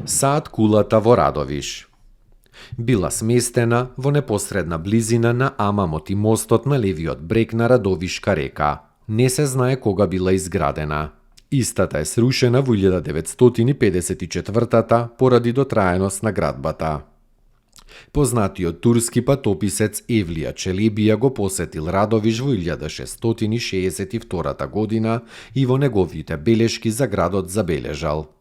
Саат кулата во Радовиш. Била сместена во непосредна близина на Амамот и мостот на левиот брег на Радовишка река. Не се знае кога била изградена. Истата е срушена во 1954 поради дотраеност на градбата. Познатиот турски патописец Евлија Челебија го посетил Радовиш во 1662 година и во неговите белешки за градот забележал: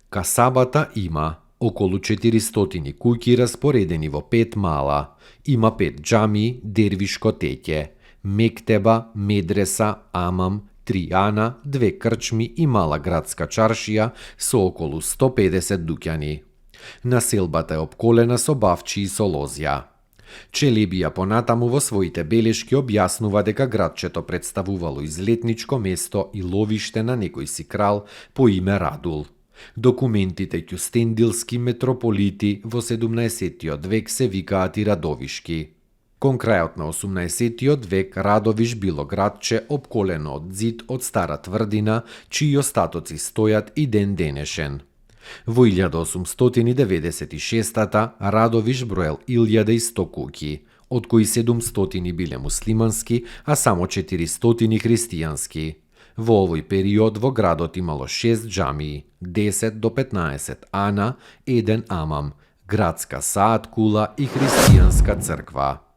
Касабата има околу 400 куќи распоредени во 5 мала. Има 5 џамии, дервишко теќе, мектеба, медреса, амам, 3 ана, 2 крчми и мала градска чаршија со околу 150 дуќани. Населбата е опколена со бавчи и со лозја. Челебија понатаму во своите белешки објаснува дека градчето представувало излетничко место и ловиште на некој си крал по име Радул. Документите ќустендилски метрополити во 17-тиот век се викаат и Радовишки. Кон крајот на 18-тиот век Радовиш било градче опколено од зид од стара тврдина, чии остатоци стојат и ден денешен. Во 1896 Радовиш броел 1100 куќи, од кои 700 биле муслимански, а само 400 христијански. Во овој период во градот имало 6 џамии, 10 до 15 ана, 1 амам, градска саат кула и христијанска црква.